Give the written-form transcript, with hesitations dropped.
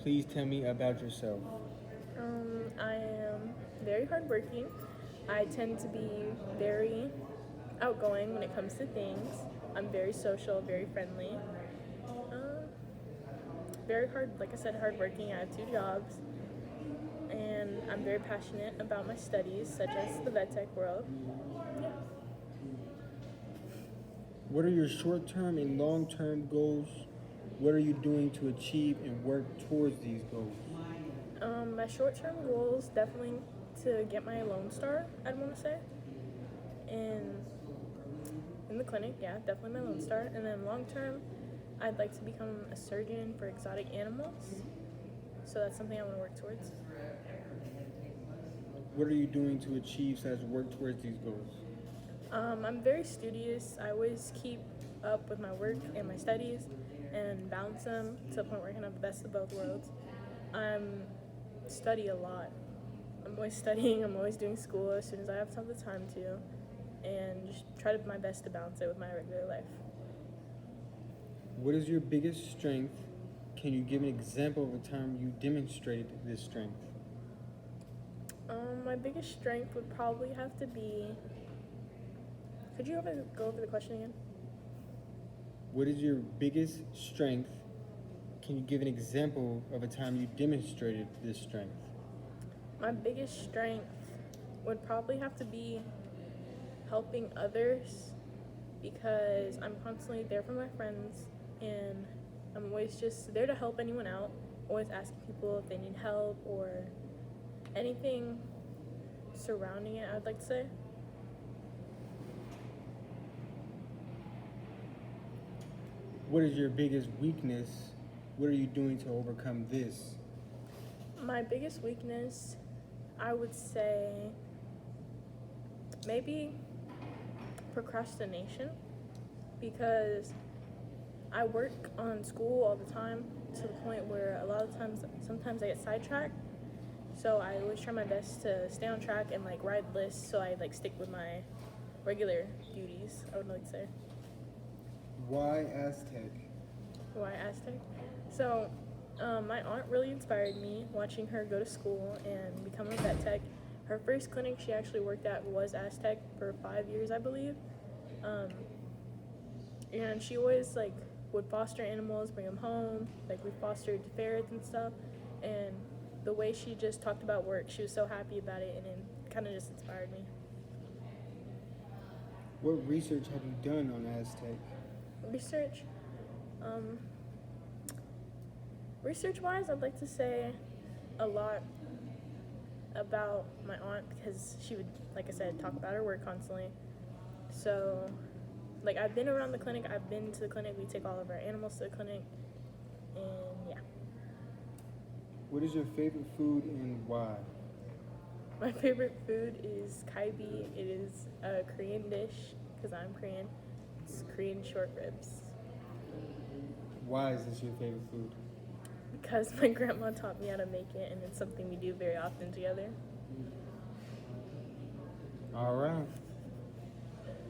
Please tell me about yourself. I am very hardworking. I tend to be very outgoing when it comes to things. I'm very social, very friendly. Very hard, like I said, hardworking. I have two jobs, and I'm very passionate about my studies, such as the vet tech world. Yeah. What are your short term and long term goals? What are you doing to achieve and work towards these goals? My short-term goals definitely to get my Lone Star. I'd want to say, and in the clinic, yeah, definitely my Lone Star. And then long term, I'd like to become a surgeon for exotic animals. So that's something I want to work towards. What are you doing to achieve / work towards these goals? I'm very studious. I always keep up with my work and my studies and balance them to the point where I can have the best of both worlds. I'm study a lot. I'm always studying. I'm always doing school as soon as I have the time to, and just try to my best to balance it with my regular life. What is your biggest strength? Can you give an example of a time you demonstrated this strength? My biggest strength would probably have to be. Could you go over the question again? What is your biggest strength? Can you give an example of a time you demonstrated this strength? My biggest strength would probably have to be helping others because I'm constantly there for my friends and I'm always just there to help anyone out. Always asking people if they need help or anything surrounding it, I'd like to say. What is your biggest weakness? What are you doing to overcome this? My biggest weakness, I would say, maybe procrastination because I work on school all the time to the point where a lot of times, sometimes I get sidetracked. So I always try my best to stay on track and like ride lists so I like stick with my regular duties, I would like to say. Why Aztec? Why Aztec? So my aunt really inspired me watching her go to school and become a vet tech. Her first clinic she actually worked at was Aztec for 5 years, I believe. And she always like would foster animals, bring them home. Like we fostered ferrets and stuff. And the way she just talked about work, she was so happy about it, and it kind of just inspired me. What research have you done on Aztec? Research, research-wise, I'd like to say a lot about my aunt because she would, like I said, talk about her work constantly. So, like I've been around the clinic. I've been to the clinic. We take all of our animals to the clinic, and yeah. What is your favorite food and why? My favorite food is kaibi. It is a Korean dish because I'm Korean. It's Korean short ribs Why is this your favorite food? because my grandma taught me how to make it, and it's something we do very often together. All right.